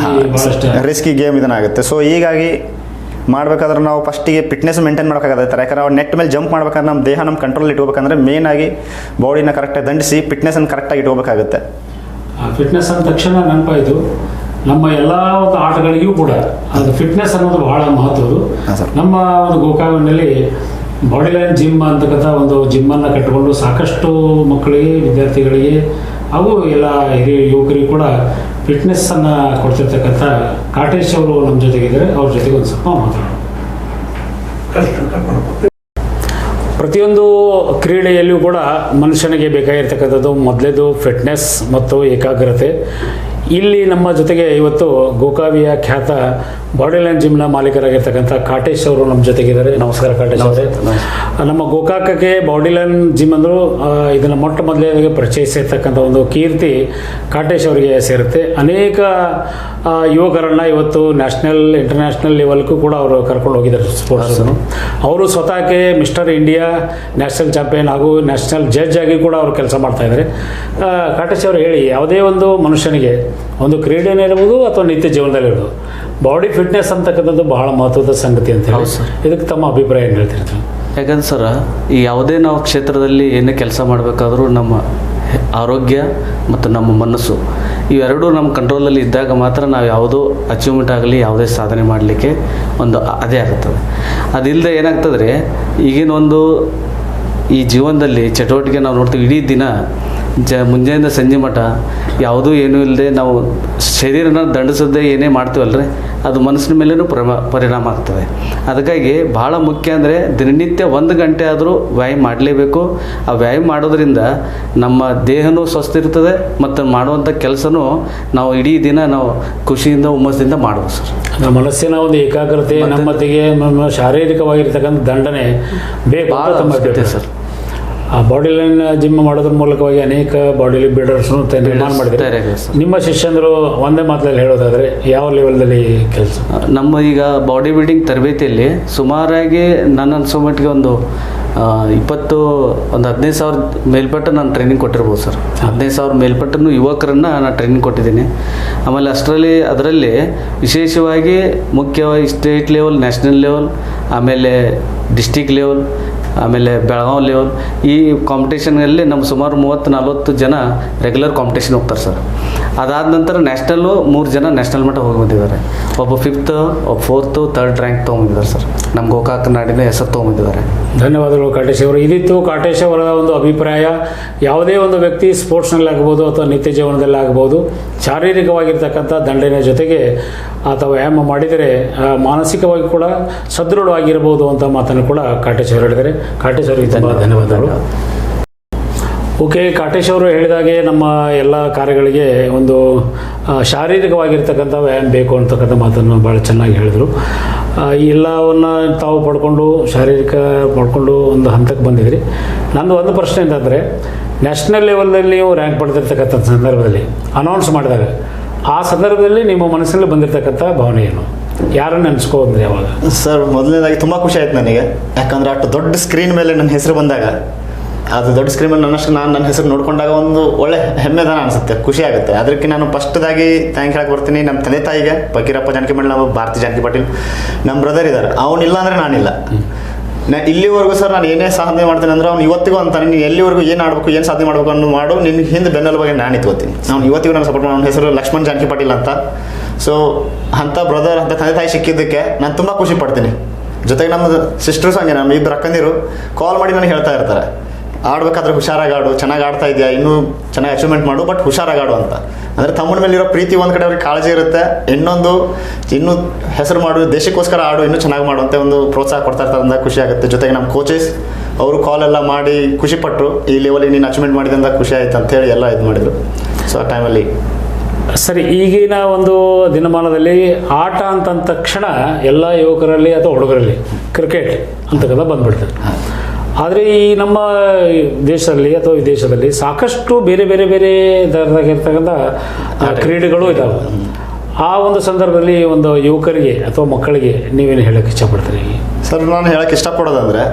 Risky game ಇದನ್ನಾಗುತ್ತೆ. ಸೊ ಹೀಗಾಗಿ ಮಾಡಬೇಕಾದ್ರೆ ನಾವು ಫಸ್ಟಿಗೆ ಫಿಟ್ನೆಸ್ ಮೇಂಟೈನ್ ಮಾಡೋಕ್ಕಾಗತ್ತೆ. ಯಾಕಂದ್ರೆ ನಾವು ನೆಟ್ ಮೇಲೆ ಜಂಪ್ ಮಾಡ್ಬೇಕಾದ್ರೆ ನಮ್ಮ ದೇಹ ನಮ್ಮ ಕಂಟ್ರೋಲ್ ಇಟ್ಕೋಬೇಕಂದ್ರೆ ಮೇನ್ ಆಗಿ ಬಾಡಿನ ಕರೆಕ್ಟಾಗಿ ದಂಡಿಸಿ ಫಿಟ್ನೆಸ್ಸನ್ನು ಕರೆಕ್ಟಾಗಿ ಇಟ್ಕೋಬೇಕಾಗುತ್ತೆ. ಫಿಟ್ನೆಸ್ ಅಂದ ತಕ್ಷಣ ನೆನಪಾಯಿತು, ನಮ್ಮ ಎಲ್ಲ ಒಂದು ಆಟಗಳಿಗೂ ಕೂಡ ಅದು ಫಿಟ್ನೆಸ್ ಅನ್ನೋದು ಬಹಳ ಮಹತ್ವದ್ದು. ನಮ್ಮ ಒಂದು ಗೋಕಾವಿನಲ್ಲಿ ಬಾಡಿ ಲೈನ್ ಜಿಮ್ ಅಂತಕ್ಕಂಥ ಒಂದು ಜಿಮ್ಮನ್ನು ಕಟ್ಟಿಕೊಂಡು ಸಾಕಷ್ಟು ಮಕ್ಕಳಿಗೆ, ವಿದ್ಯಾರ್ಥಿಗಳಿಗೆ ಹಾಗೂ ಎಲ್ಲ ಹಿರಿಯ ಯುವಕರಿಗೂ ಕೂಡ ಫಿಟ್ನೆಸ್ಸನ್ನು ಕೊಡ್ತಿರ್ತಕ್ಕಂಥ ಕಾಟೇಶ್ ಅವರು ನಮ್ಮ ಜೊತೆಗಿದ್ದಾರೆ. ಅವ್ರ ಜೊತೆಗೆ ಒಂದು ಸ್ವಲ್ಪ ಮಾತಾಡೋಣ. ಪ್ರತಿಯೊಂದು ಕ್ರೀಡೆಯಲ್ಲಿಯೂ ಕೂಡ ಮನುಷ್ಯನಿಗೆ ಬೇಕಾಗಿರ್ತಕ್ಕಂಥದ್ದು ಮೊದಲೇದು ಫಿಟ್ನೆಸ್ ಮತ್ತು ಏಕಾಗ್ರತೆ. ಇಲ್ಲಿ ನಮ್ಮ ಜೊತೆಗೆ ಇವತ್ತು ಗೋಕಾವಿಯ ಖ್ಯಾತ ಬಾಡಿ ಲೈನ್ ಜಿಮ್ನ ಮಾಲೀಕರಾಗಿರ್ತಕ್ಕಂಥ ಕಾಟೇಶ್ ಅವರು ನಮ್ಮ ಜೊತೆಗಿದ್ದಾರೆ. ನಮಸ್ಕಾರ ಕಾಟೇಶ್ ಅವರೇ. ನಮ್ಮ ಗೋಕಾಕಕ್ಕೆ ಬಾಡಿ ಲೈನ್ ಜಿಮ್ ಅಂದರು ಇದನ್ನು ಮೊಟ್ಟ ಮೊದಲೇ ಪರಿಚಯಿಸಿರ್ತಕ್ಕಂಥ ಒಂದು ಕೀರ್ತಿ ಕಾಟೇಶ್ ಅವರಿಗೆ ಸೇರುತ್ತೆ. ಅನೇಕ ಯುವಕರನ್ನು ಇವತ್ತು ನ್ಯಾಷನಲ್, ಇಂಟರ್ನ್ಯಾಷನಲ್ ಲೆವೆಲ್ಗೂ ಕೂಡ ಅವರು ಕರ್ಕೊಂಡು ಹೋಗಿದ್ದಾರೆ ಸ್ಪೋರ್ಟ್ಸನ್ನು. ಅವರು ಸ್ವತಃಕ್ಕೆ ಮಿಸ್ಟರ್ ಇಂಡಿಯಾ, ನ್ಯಾಷನಲ್ ಚಾಂಪಿಯನ್ ಹಾಗೂ ನ್ಯಾಷನಲ್ ಜಡ್ಜ್ ಆಗಿ ಕೂಡ ಅವರು ಕೆಲಸ ಮಾಡ್ತಾಯಿದ್ದಾರೆ. ಕಾಟೇಶ್ ಅವರು ಹೇಳಿ, ಯಾವುದೇ ಒಂದು ಮನುಷ್ಯನಿಗೆ ಒಂದು ಕ್ರೀಡೆನೇ ಇರ್ಬೋದು ಅಥವಾ ನಿತ್ಯ ಜೀವನದಲ್ಲಿರ್ಬೋದು, ಬಾಡಿ ಫಿಟ್ನೆಸ್ ಅಂತಕ್ಕಂಥದ್ದು ಬಹಳ ಮಹತ್ವದ ಸಂಗತಿ ಅಂತ ಹೇಳಿ, ಇದಕ್ಕೆ ತಮ್ಮ ಅಭಿಪ್ರಾಯ ಏನು ಹೇಳ್ತಿರ್ತೀವಿ? ಯಾಕಂದ್ರೆ ಸರ್, ಈ ಯಾವುದೇ ನಾವು ಕ್ಷೇತ್ರದಲ್ಲಿ ಏನೇ ಕೆಲಸ ಮಾಡಬೇಕಾದ್ರೂ ನಮ್ಮ ಆರೋಗ್ಯ ಮತ್ತು ನಮ್ಮ ಮನಸ್ಸು ಇವೆರಡೂ ನಮ್ಮ ಕಂಟ್ರೋಲಲ್ಲಿ ಇದ್ದಾಗ ಮಾತ್ರ ನಾವು ಯಾವುದೋ ಅಚೀವ್ಮೆಂಟ್ ಆಗಲಿ, ಯಾವುದೇ ಸಾಧನೆ ಮಾಡಲಿಕ್ಕೆ ಒಂದು ಅದೇ ಆಗುತ್ತದೆ. ಅದಿಲ್ಲದೆ ಏನಾಗ್ತದೆ, ಈಗಿನ ಒಂದು ಈ ಜೀವನದಲ್ಲಿ ಚಟುವಟಿಕೆ ನಾವು ನೋಡ್ತೀವಿ, ಇಡೀ ದಿನ ಮುಂಜಾನೆಯಿಂದ ಸಂಜೆ ಮಠ ಯಾವುದೂ ಏನೂ ಇಲ್ಲದೆ ನಾವು ಶರೀರನ ದಂಡಿಸದೆ ಏನೇ ಮಾಡ್ತೀವಲ್ರಿ, ಅದು ಮನಸ್ಸಿನ ಮೇಲೂ ಪರಿಣಾಮ ಆಗ್ತದೆ. ಅದಕ್ಕಾಗಿ ಭಾಳ ಮುಖ್ಯ ಅಂದರೆ ದಿನನಿತ್ಯ 1 ಗಂಟೆ ಆದರೂ ವ್ಯಾಯಾಮ ಮಾಡಲೇಬೇಕು. ಆ ವ್ಯಾಯಾಮ ಮಾಡೋದ್ರಿಂದ ನಮ್ಮ ದೇಹನೂ ಸ್ವಸ್ಥ ಇರ್ತದೆ ಮತ್ತು ಮಾಡುವಂಥ ಕೆಲಸನೂ ನಾವು ಇಡೀ ದಿನ ನಾವು ಖುಷಿಯಿಂದ, ಹುಮ್ಮಸ್ಸಿಂದ ಮಾಡ್ಬೋದು ಸರ್. ನಮ್ಮ ಮನಸ್ಸಿನ ಒಂದು ಏಕಾಗ್ರತೆ, ನಮ್ಮೊತ್ತಿಗೆ ನಮ್ಮ ಶಾರೀರಿಕವಾಗಿರ್ತಕ್ಕಂಥ ದಂಡನೆ ಬೇಕು ಭಾಳ ಅವಶ್ಯಕತೆ ಸರ್. ಆ ಬಾಡಿ ಲೈನ್ ಜಿಮ್ ಮಾಡೋದ್ರ ಮೂಲಕವಾಗಿ ಅನೇಕ ಬಾಡಿ ಬಿಲ್ಡರ್ಸ್ನು ನಿರ್ಮಾಣ ಮಾಡಿದ್ದಾರೆ. ನಿಮ್ಮ ಶಿಷ್ಯಂದರು ಒಂದೇ ಮಾತಲ್ಲಿ ಹೇಳೋದಾದರೆ ಯಾವ ಲೆವೆಲ್ದಲ್ಲಿ ಕೆಲಸ? ನಮ್ಮ ಈಗ ಬಾಡಿ ಬಿಲ್ಡಿಂಗ್ ತರಬೇತಿಯಲ್ಲಿ ಸುಮಾರಾಗಿ ನನ್ನ ಅನ್ಸೋ ಮಟ್ಟಿಗೆ ಒಂದು 15,000 ಮೇಲ್ಪಟ್ಟು ನಾನು ಟ್ರೈನಿಂಗ್ ಕೊಟ್ಟಿರ್ಬೋದು ಸರ್. 15,000 ಮೇಲ್ಪಟ್ಟು ಯುವಕರನ್ನು ನಾನು ಟ್ರೈನಿಂಗ್ ಕೊಟ್ಟಿದ್ದೀನಿ. ಆಮೇಲೆ ಅದರಲ್ಲಿ ವಿಶೇಷವಾಗಿ ಮುಖ್ಯವಾಗಿ ಸ್ಟೇಟ್ ಲೆವೆಲ್, ನ್ಯಾಷನಲ್ ಲೆವೆಲ್, ಆಮೇಲೆ ಡಿಸ್ಟಿಕ್ ಲೆವೆಲ್, ಆಮೇಲೆ ಬೆಳಗಾವಿ ಲೆವೆಲ್, ಈ ಕಾಂಪಿಟೇಷನ್ನಲ್ಲಿ ನಮ್ಮ ಸುಮಾರು 30-40 ಜನ ರೆಗ್ಯುಲರ್ ಕಾಂಪಿಟೇಷನ್ ಹೋಗ್ತಾರೆ ಸರ್. ಅದಾದ ನಂತರ ನ್ಯಾಷನಲ್ಲು 3 ಜನ ನ್ಯಾಷನಲ್ ಮಟ್ಟ ಹೋಗಿ ಬಂದಿದ್ದಾರೆ. ಒಬ್ಬ 5th, ಒಬ್ಬ 4th, 3rd ರ್ಯಾಂಕ್ ತೊಗೊಂಡಿದ್ದಾರೆ ಸರ್. ನಮ್ಮ ಗೋಕಾಕ ನಾಡಿನ ಹೆಸರು ತೊಗೊಂಡಿದ್ದಾರೆ. ಧನ್ಯವಾದಗಳು ಕಾಟೇಶ್ ಅವರು. ಇದಿತ್ತು ಕಾಟೇಶ್ ಅವರ ಒಂದು ಅಭಿಪ್ರಾಯ. ಯಾವುದೇ ಒಂದು ವ್ಯಕ್ತಿ ಸ್ಪೋರ್ಟ್ಸ್ನಲ್ಲಿ ಆಗ್ಬೋದು ಅಥವಾ ನಿತ್ಯ ಜೀವನದಲ್ಲಿ ಆಗ್ಬೋದು, ಶಾರೀರಿಕವಾಗಿರ್ತಕ್ಕಂಥ ದಂಡನೆ ಜೊತೆಗೆ ಅಥವಾ ವ್ಯಾಯಾಮ ಮಾಡಿದರೆ ಮಾನಸಿಕವಾಗಿ ಕೂಡ ಸದೃಢವಾಗಿರ್ಬೋದು ಅಂತ ಮಾತನ್ನು ಕೂಡ ಕಾಟೇಶ್ ಅವರು ಹೇಳಿದ್ದಾರೆ. ಕಾಟೇಶ್ ಅವರಿಗೆ ತುಂಬ ಧನ್ಯವಾದಗಳು. ಓಕೆ, ಕಾಟೇಶ್ ಅವರು ಹೇಳಿದಾಗೆ ನಮ್ಮ ಎಲ್ಲ ಕಾರ್ಯಗಳಿಗೆ ಒಂದು ಶಾರೀರಿಕವಾಗಿರ್ತಕ್ಕಂಥ ವ್ಯಾಯಾಮ ಬೇಕು ಅಂತಕ್ಕಂಥ ಮಾತನ್ನು ಭಾಳ ಚೆನ್ನಾಗಿ ಹೇಳಿದರು. ಎಲ್ಲವನ್ನು ತಾವು ಪಡ್ಕೊಂಡು ಒಂದು ಹಂತಕ್ಕೆ ಬಂದಿದ್ರಿ. ನಂದು ಒಂದು ಪ್ರಶ್ನೆ ಅಂತಂದರೆ, ನ್ಯಾಷನಲ್ ಲೆವೆಲ್ನಲ್ಲಿ ನೀವು ರ್ಯಾಂಕ್ ಪಡೆದಿರ್ತಕ್ಕಂಥ ಸಂದರ್ಭದಲ್ಲಿ ಅನೌನ್ಸ್ ಮಾಡಿದಾಗ ಆ ಸಂದರ್ಭದಲ್ಲಿ ನಿಮ್ಮ ಮನಸ್ಸಲ್ಲಿ ಬಂದಿರತಕ್ಕಂಥ ಭಾವನೆ ಏನು? ಯಾರನ್ನು ನೆನೆಸ್ಕೊಂಡ್ರಿ ಯಾವಾಗ? ಸರ್, ಮೊದಲನೇದಾಗಿ ತುಂಬ ಖುಷಿ ಆಯ್ತು ನನಗೆ. ಯಾಕಂದ್ರೆ ಅಷ್ಟು ದೊಡ್ಡ ಸ್ಕ್ರೀನ್ ಮೇಲೆ ನನ್ನ ಹೆಸರು ಬಂದಾಗ, ಅದು ದೊಡ್ಡ ಸ್ಕ್ರೀನ್ ಮೇಲೆ ನನ್ನ ಹೆಸರು ನೋಡ್ಕೊಂಡಾಗ ಒಂದು ಒಳ್ಳೆ ಹೆಮ್ಮೆದಾನ ಅನಿಸುತ್ತೆ, ಖುಷಿ ಆಗುತ್ತೆ. ಅದಕ್ಕೆ ನಾನು ಫಸ್ಟ್ದಾಗಿ ಥ್ಯಾಂಕ್ ಹೇಳಕ್ಕೆ ಬರ್ತೀನಿ ನಮ್ಮ ತಂದೆ ತಾಯಿಗೆ, ಫಕೀರಪ್ಪ ಜಾನಕಿ ಪಾಟೀಲ್, ನಾವು ಭಾರತಿ ಜಾನಕಿ ಪಾಟೀಲ್, ನಮ್ಮ ಬ್ರದರ್ ಇದ್ದಾರೆ. ಅವನಿಲ್ಲ ಅಂದರೆ ನಾನಿಲ್ಲ. ಇಲ್ಲಿವರೆಗೂ ಸರ್ ನಾನು ಏನೇ ಸಾಧನೆ ಮಾಡ್ತೀನಿ ಅಂದ್ರೆ ಅವ್ನು ಇವತ್ತಿಗೂ ಅಂತಾನೆ, ನೀನು ಎಲ್ಲಿವರೆಗೂ ಏನು ಆಡಬೇಕು, ಏನು ಸಾಧನೆ ಮಾಡಬೇಕು ಅನ್ನೋ ಮಾಡು, ನಿನ್ನ ಹಿಂದೆ ಬೆನ್ನೆಲ್ಲ ಬಗ್ಗೆ ನಾನು ಇಟ್ಕೋತೀನಿ. ಅವ್ನು ಇವತ್ತಿಗೂ ನಾನು ಸಪೋರ್ಟ್ ಮಾಡಿ. ಅವ್ನ ಹೆಸರು ಲಕ್ಷ್ಮಣ್ ಜಾನಕಿ ಪಾಟೀಲ್ ಅಂತ. ಸೊ ಅಂಥ ಬ್ರದರ್, ಅಂಥ ತಂದೆ ತಾಯಿ ಸಿಕ್ಕಿದ್ದಕ್ಕೆ ನಾನು ತುಂಬ ಖುಷಿ ಪಡ್ತೀನಿ. ಜೊತೆಗೆ ನಮ್ಮ ಸಿಸ್ಟರ್ಸ್ ಹಂಗೆ, ನಮ್ಮ 2 ಅಕ್ಕಂದಿರು ಕಾಲ್ ಮಾಡಿ ನನಗೆ ಹೇಳ್ತಾ ಇರ್ತಾರೆ, ಆಡ್ಬೇಕಾದ್ರೆ ಹುಷಾರಾಗಿ ಆಡು, ಚೆನ್ನಾಗಿ ಆಡ್ತಾ ಇದೆಯಾ, ಇನ್ನೂ ಚೆನ್ನಾಗಿ ಅಚೀವ್ಮೆಂಟ್ ಮಾಡು, ಬಟ್ ಹುಷಾರಾಗಿ ಆಡು ಅಂತ. ಅಂದರೆ ತಮ್ಮನ ಮೇಲಿರೋ ಪ್ರೀತಿ ಒಂದು ಕಡೆ ಅವ್ರಿಗೆ ಕಾಳಜಿ ಇರುತ್ತೆ, ಇನ್ನೂ ಹೆಸರು ಮಾಡು, ದೇಶಕ್ಕೋಸ್ಕರ ಆಡು, ಇನ್ನೂ ಚೆನ್ನಾಗಿ ಮಾಡುವಂತೆ ಒಂದು ಪ್ರೋತ್ಸಾಹ ಕೊಡ್ತಾ ಇರ್ತಾರೆ ಅಂತ ಖುಷಿ ಆಗುತ್ತೆ. ಜೊತೆಗೆ ನಮ್ಮ ಕೋಚಸ್ ಅವರು ಕಾಲೆಲ್ಲ ಮಾಡಿ ಖುಷಿಪಟ್ಟರು, ಈ ಲೆವೆಲಿಗೆ ನೀನು ಅಚೀವ್ಮೆಂಟ್ ಮಾಡಿದೆ ಅಂತ ಖುಷಿ ಆಯ್ತು ಅಂತೇಳಿ ಎಲ್ಲ ಇದು ಮಾಡಿದರು. ಸೊ ಆ ಟೈಮಲ್ಲಿ ಸರಿ, ಈಗಿನ ಒಂದು ದಿನಮಾನದಲ್ಲಿ ಆಟ ಅಂತಂದ ತಕ್ಷಣ ಎಲ್ಲ ಯುವಕರಲ್ಲಿ ಅಥವಾ ಹುಡುಗರಲ್ಲಿ ಕ್ರಿಕೆಟ್ ಅಂತಕ್ಕಂಥ ಬಂದ್ಬಿಡ್ತದೆ. ಆದರೆ ಈ ನಮ್ಮ ದೇಶದಲ್ಲಿ ಅಥವಾ ವಿದೇಶದಲ್ಲಿ ಸಾಕಷ್ಟು ಬೇರೆ ಬೇರೆ ಬೇರೆ ಥರದಾಗಿರ್ತಕ್ಕಂಥ ಕ್ರೀಡೆಗಳು ಇದ್ದಾವೆ. ಆ ಒಂದು ಸಂದರ್ಭದಲ್ಲಿ ಒಂದು ಯುವಕರಿಗೆ ಅಥವಾ ಮಕ್ಕಳಿಗೆ ನೀವೇನು ಹೇಳೋಕ್ಕೆ ಇಷ್ಟಪಡ್ತೀರಿ? ಸರ್, ನಾನು ಹೇಳೋಕ್ಕೆ ಇಷ್ಟಪಡೋದಂದರೆ,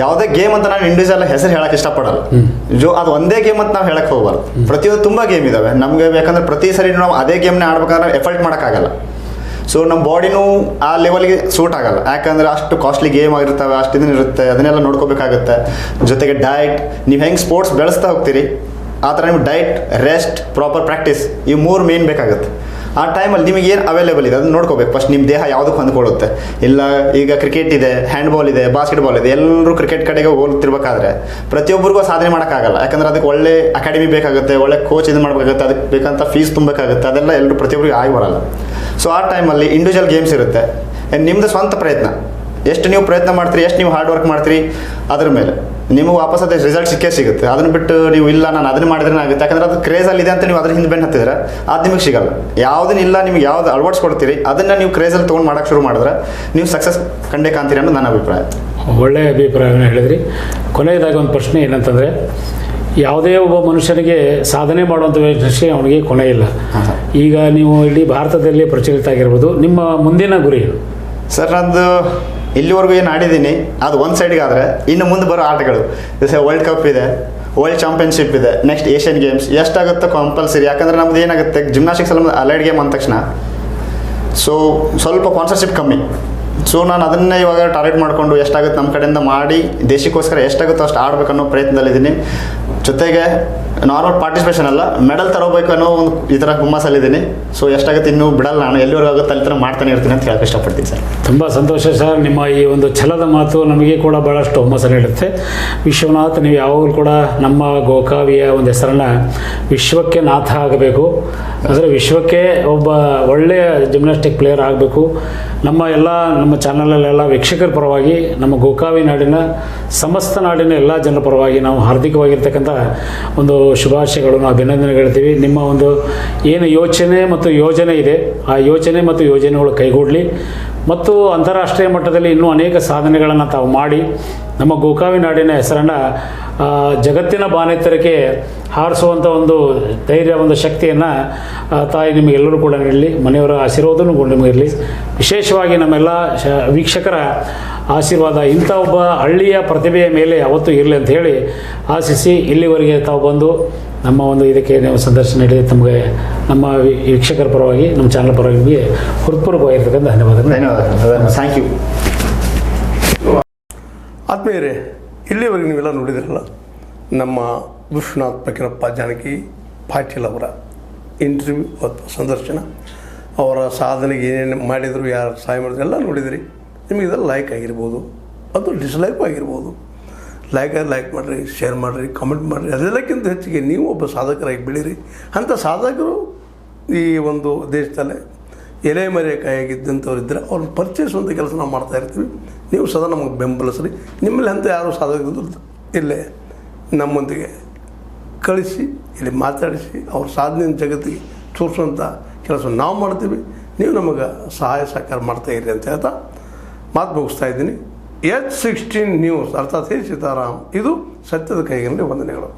ಯಾವುದೇ ಗೇಮ್ ಅಂತ ನಾನು ಇಂಡಿವಿಜುವಲ್ ಹೆಸರು ಹೇಳಕ್ಕೆ ಇಷ್ಟಪಡಲ್ಲ. ಅದು ಒಂದೇ ಗೇಮ್ ಅಂತ ನಾವು ಹೇಳಕ್ಕೆ ಹೋಗ್ಬಾರ್ದು. ಪ್ರತಿಯೊಂದು ತುಂಬ ಗೇಮ್ ಇದಾವೆ ನಮಗೆ. ಯಾಕಂದ್ರೆ ಪ್ರತಿ ಸರಿ ನಾವು ಅದೇ ಗೇಮ್ನ ಆಡ್ಬೇಕಾದ್ರೆ ಎಫರ್ಟ್ ಮಾಡೋಕ್ಕಾಗಲ್ಲ. ಸೊ ನಮ್ಮ ಬಾಡಿನೂ ಆ ಲೆವೆಲ್ಗೆ ಸೂಟ್ ಆಗಲ್ಲ. ಯಾಕಂದರೆ ಅಷ್ಟು ಕಾಸ್ಟ್ಲಿ ಗೇಮ್ ಆಗಿರ್ತವೆ, ಅಷ್ಟು ಇದನ್ನ ಇರುತ್ತೆ, ಅದನ್ನೆಲ್ಲ ನೋಡ್ಕೋಬೇಕಾಗುತ್ತೆ. ಜೊತೆಗೆ ಡಯಟ್, ನೀವು ಹೆಂಗೆ ಸ್ಪೋರ್ಟ್ಸ್ ಬೆಳೆಸ್ತಾ ಹೋಗ್ತೀರಿ ಆ ಥರ ನಿಮ್ಗೆ ಡಯಟ್, ರೆಸ್ಟ್, ಪ್ರಾಪರ್ ಪ್ರಾಕ್ಟೀಸ್, ಈ 3 ಮೇನ್ ಬೇಕಾಗುತ್ತೆ. ಆ ಟೈಮಲ್ಲಿ ನಿಮಗೆ ಏನು ಅವೈಲೇಬಲ್ ಇದೆ ಅದನ್ನ ನೋಡ್ಕೋಬೇಕು. ಫಸ್ಟ್ ನಿಮ್ಮ ದೇಹ ಯಾವುದಕ್ಕೆ ಹೊಂದ್ಕೊಳ್ಳುತ್ತೆ. ಇಲ್ಲ ಈಗ ಕ್ರಿಕೆಟ್ ಇದೆ, ಹ್ಯಾಂಡ್ಬಾಲ್ ಇದೆ, ಬಾಸ್ಕೆಟ್ಬಾಲ್ ಇದೆ, ಎಲ್ಲರೂ ಕ್ರಿಕೆಟ್ ಕಡೆಗೆ ಹೋಗ್ತಿರ್ಬೇಕಾದ್ರೆ ಪ್ರತಿಯೊಬ್ಬರಿಗೂ ಸಾಧನೆ ಮಾಡೋಕ್ಕಾಗಲ್ಲ. ಯಾಕಂದ್ರೆ ಅದಕ್ಕೆ ಒಳ್ಳೆ ಅಕಾಡೆಮಿ ಬೇಕಾಗುತ್ತೆ, ಒಳ್ಳೆ ಕೋಚ್ ಇದು ಮಾಡಬೇಕಾಗುತ್ತೆ, ಅದಕ್ಕೆ ಬೇಕಂತ ಫೀಸ್ ತುಂಬಬೇಕಾಗುತ್ತೆ. ಅದೆಲ್ಲ ಎಲ್ಲರೂ ಪ್ರತಿಯೊಬ್ಬರಿಗೆ ಆಗಿ ಬರಲ್ಲ. ಸೊ ಆ ಟೈಮಲ್ಲಿ ಇಂಡಿವಿಜುವಲ್ ಗೇಮ್ಸ್ ಇರುತ್ತೆ. ನಿಮ್ಮದು ಸ್ವಂತ ಪ್ರಯತ್ನ, ಎಷ್ಟು ನೀವು ಪ್ರಯತ್ನ ಮಾಡ್ತೀರಿ, ಎಷ್ಟು ನೀವು ಹಾರ್ಡ್ ವರ್ಕ್ ಮಾಡ್ತೀರಿ, ಅದ್ರ ಮೇಲೆ ನಿಮಗೆ ವಾಪಸ್ ಅದೇ ರಿಸಲ್ಟ್ ಸಿಗುತ್ತೆ. ಅದನ್ನು ಬಿಟ್ಟು ನೀವು ಇಲ್ಲ ನಾನು ಅದನ್ನು ಮಾಡಿದ್ರೆ ಆಗುತ್ತೆ, ಯಾಕಂದ್ರೆ ಅದು ಕ್ರೇಜಲ್ಲಿ ಇದೆ ಅಂತ ನೀವು ಅದ್ರ ಹಿಂದೆ ಬೆನ್ನು ಹತ್ತಿದ್ರೆ ಅದು ನಿಮಗೆ ಸಿಗಲ್ಲ. ಯಾವುದನ್ನಿಲ್ಲ ನಿಮ್ಗೆ ಯಾವ್ದು ಅಳವಡಿಸ್ಕೊಡ್ತೀರಿ ಅದನ್ನು ನೀವು ಕ್ರೇಜಲ್ಲಿ ತೊಗೊಂಡು ಮಾಡೋಕ್ಕೆ ಶುರು ಮಾಡಿದ್ರೆ ನೀವು ಸಕ್ಸಸ್ ಕಂಡೇ ಕಾಣ್ತೀರಿ ಅನ್ನೋದು ನನ್ನ ಅಭಿಪ್ರಾಯ. ಒಳ್ಳೆಯ ಅಭಿಪ್ರಾಯವನ್ನು ಹೇಳಿದ್ರಿ. ಕೊನೆಯದಾಗಿ ಒಂದು ಪ್ರಶ್ನೆ ಏನಂತಂದರೆ, ಯಾವುದೇ ಒಬ್ಬ ಮನುಷ್ಯನಿಗೆ ಸಾಧನೆ ಮಾಡುವಂಥ ವಿಷಯ ಅವನಿಗೆ ಕೊನೆ ಇಲ್ಲ. ಈಗ ನೀವು ಇಡೀ ಭಾರತದಲ್ಲಿ ಪ್ರಚಲಿತ ಆಗಿರ್ಬೋದು, ನಿಮ್ಮ ಮುಂದಿನ ಗುರಿ ಏನು? ಸರ್ ನಂದು ಇಲ್ಲಿವರೆಗೂ ಏನು ಆಡಿದ್ದೀನಿ ಅದು ಒಂದು ಸೈಡ್ಗೆ ಆದರೆ ಇನ್ನು ಮುಂದೆ ಬರೋ ಆಟಗಳು ವರ್ಲ್ಡ್ ಕಪ್ ಇದೆ, ವರ್ಲ್ಡ್ ಚಾಂಪಿಯನ್ಶಿಪ್ ಇದೆ, ನೆಕ್ಸ್ಟ್ ಏಷ್ಯನ್ ಗೇಮ್ಸ್ ಎಷ್ಟಾಗುತ್ತೋ ಕಂಪಲ್ಸರಿ. ಯಾಕಂದರೆ ನಮ್ದು ಏನಾಗುತ್ತೆ ಜಿಮ್ನಾಸ್ಟಿಕ್ಸ್ ಎಲ್ಲ ಅಲೈಡ್ ಗೇಮ್ ಅಂದ ತಕ್ಷಣ ಸೊ ಸ್ವಲ್ಪ ಸ್ಪಾನ್ಸರ್ಶಿಪ್ ಕಮ್ಮಿ. ಸೊ ನಾನು ಅದನ್ನೇ ಇವಾಗ ಟಾರ್ಗೆಟ್ ಮಾಡಿಕೊಂಡು ಎಷ್ಟಾಗುತ್ತೆ ನಮ್ಮ ಕಡೆಯಿಂದ ಮಾಡಿ ದೇಶಕ್ಕೋಸ್ಕರ ಎಷ್ಟಾಗುತ್ತೋ ಅಷ್ಟು ಆಡಬೇಕನ್ನೋ ಪ್ರಯತ್ನದಲ್ಲಿದ್ದೀನಿ. ಜೊತೆಗೆ ನಾರ್ಮಲ್ ಪಾರ್ಟಿಸಿಪೇಷನ್ ಅಲ್ಲ, ಮೆಡಲ್ ತರೋಬೇಕು ಅನ್ನೋ ಒಂದು ಈ ಥರ ಹುಮ್ಮಸ್ಸಲ್ಲಿದ್ದೀನಿ. ಸೊ ಎಷ್ಟಾಗುತ್ತೆ ಇನ್ನೂ ಬಿಡಲ್ಲ, ನಾನು ಎಲ್ಲಿವರೆಗೂ ಆಗುತ್ತೆ ಅಲ್ಲಿ ಥರ ಮಾಡ್ತಾನೆ ಇರ್ತೀನಿ ಅಂತ ಹೇಳಕ್ಕೆ ಇಷ್ಟಪಡ್ತೀನಿ ಸರ್. ತುಂಬ ಸಂತೋಷ ಸರ್. ನಿಮ್ಮ ಈ ಒಂದು ಛಲದ ಮಾತು ನಮಗೆ ಕೂಡ ಭಾಳಷ್ಟು ಹುಮ್ಮಸ್ಸನ್ನು ನೀಡುತ್ತೆ. ವಿಶ್ವನಾಥ್, ನೀವು ಯಾವಾಗಲೂ ಕೂಡ ನಮ್ಮ ಗೋಕಾವಿಯ ಒಂದು ಹೆಸರನ್ನು ವಿಶ್ವಕ್ಕೆ ನಾಥ ಆಗಬೇಕು, ಅಂದರೆ ವಿಶ್ವಕ್ಕೆ ಒಬ್ಬ ಒಳ್ಳೆಯ ಜಿಮ್ನಾಸ್ಟಿಕ್ ಪ್ಲೇಯರ್ ಆಗಬೇಕು. ನಮ್ಮ ಚಾನಲಲ್ಲೆಲ್ಲ ವೀಕ್ಷಕರ ಪರವಾಗಿ, ನಮ್ಮ ಗೋಕಾವಿ ನಾಡಿನ ಸಮಸ್ತ ನಾಡಿನ ಎಲ್ಲ ಜನರ ಪರವಾಗಿ ನಾವು ಹಾರ್ದಿಕವಾಗಿರ್ತಕ್ಕಂಥ ಒಂದು ಶುಭಾಶಯಗಳನ್ನು, ಅಭಿನಂದನೆ ಹೇಳ್ತೀವಿ. ನಿಮ್ಮ ಒಂದು ಏನು ಯೋಚನೆ ಮತ್ತು ಯೋಜನೆ ಇದೆ, ಆ ಯೋಚನೆ ಮತ್ತು ಯೋಜನೆಗಳು ಕೈಗೂಡಲಿ ಮತ್ತು ಅಂತಾರಾಷ್ಟ್ರೀಯ ಮಟ್ಟದಲ್ಲಿ ಇನ್ನೂ ಅನೇಕ ಸಾಧನೆಗಳನ್ನು ತಾವು ಮಾಡಿ ನಮ್ಮ ಗೋಕಾವಿ ನಾಡಿನ ಹೆಸರನ್ನು ಜಗತ್ತಿನ ಬಾನೆತ್ತರಕ್ಕೆ ಹಾರಿಸುವಂಥ ಒಂದು ಧೈರ್ಯ, ಒಂದು ಶಕ್ತಿಯನ್ನು ತಾಯಿ ನಿಮಗೆಲ್ಲರೂ ಕೂಡ ನೀಡಲಿ. ಮನೆಯವರ ಆಶೀರ್ವಾದನೂ ಕೂಡ ನಿಮಗಿರಲಿ. ವಿಶೇಷವಾಗಿ ನಮ್ಮೆಲ್ಲ ವೀಕ್ಷಕರ ಆಶೀರ್ವಾದ ಇಂಥ ಒಬ್ಬ ಹಳ್ಳಿಯ ಪ್ರತಿಭೆಯ ಮೇಲೆ ಯಾವತ್ತೂ ಇರಲಿ ಅಂತ ಹೇಳಿ ಆಶಿಸಿ ಇಲ್ಲಿವರೆಗೆ ತಾವು ಬಂದು ನಮ್ಮ ಒಂದು ಇದಕ್ಕೆ ನೀವು ಸಂದರ್ಶನ ನೀಡಿ ತಮಗೆ ನಮ್ಮ ವೀಕ್ಷಕರ ಪರವಾಗಿ, ನಮ್ಮ ಚಾನಲ್ ಪರವಾಗಿ ನಿಮಗೆ ಹೃತ್ಪೂರ್ವಕವಾಗಿರ್ತಕ್ಕಂಥ ಧನ್ಯವಾದಗಳು. Thank you. ಆತ್ಮೀಯರೇ, ಇಲ್ಲಿವರೆಗೆ ನೀವೆಲ್ಲ ನೋಡಿದಿರಲ್ಲ ನಮ್ಮ ವಿಶ್ವನಾಥ್ ಫಕೀರಪ್ಪ ಜಾನಕಿ ಪಾಟೀಲ್ ಅವರ ಇಂಟರ್ವ್ಯೂ ಅಥವಾ ಸಂದರ್ಶನ. ಅವರ ಸಾಧನೆಗೆ ಏನೇನು ಮಾಡಿದರು, ಯಾರು ಸಹಾಯ ಮಾಡಿದ್ರು ಎಲ್ಲ ನೋಡಿದಿರಿ. ನಿಮಗೆ ಇದೆಲ್ಲ ಲೈಕ್ ಆಗಿರ್ಬೋದು, ಅದು ಡಿಸ್ಲೈಕ್ ಆಗಿರ್ಬೋದು. ಲೈಕ್ ಮಾಡಿರಿ, ಶೇರ್ ಮಾಡಿರಿ, ಕಾಮೆಂಟ್ ಮಾಡಿರಿ. ಅದೆಲ್ಲಕ್ಕಿಂತ ಹೆಚ್ಚಿಗೆ ನೀವು ಒಬ್ಬ ಸಾಧಕರಾಗಿ ಬೆಳೀರಿ. ಅಂಥ ಸಾಧಕರು ಈ ಒಂದು ದೇಶದಲ್ಲೇ ಎಲೆ ಮರೆಕಾಯಾಗಿದ್ದಂಥವ್ರು ಇದ್ದರೆ ಅವ್ರನ್ನ ಪರಿಚಯಿಸುವಂಥ ಕೆಲಸ ನಾವು ಮಾಡ್ತಾಯಿರ್ತೀವಿ. ನೀವು ಸದಾ ನಮಗೆ ಬೆಂಬಲಿಸ್ರಿ. ನಿಮ್ಮಲ್ಲಿ ಅಂತ ಯಾರು ಸಾಧಕರು ಇಲ್ಲೇ ನಮ್ಮೊಂದಿಗೆ ಕಳಿಸಿ, ಇಲ್ಲಿ ಮಾತಾಡಿಸಿ ಅವ್ರ ಸಾಧನೆಯನ್ನು ಜಗತ್ತಿಗೆ ತೋರಿಸುವಂಥ ಕೆಲಸ ನಾವು ಮಾಡ್ತೀವಿ. ನೀವು ನಮಗೆ ಸಹಾಯ ಸಹಕಾರ ಮಾಡ್ತಾಯಿರಿ ಅಂತ ಹೇಳ್ತಾ ಮಾತು ಮುಗಿಸ್ತಾ ಇದ್ದೀನಿ. H16 ನ್ಯೂಸ್ ಅರ್ಥಾತ್ ಹೇ ಸೀತಾರಾಮ್, ಇದು ಸತ್ಯದ ಕೈಗನ್ನಡಿ ವಂದನೆಗಳು.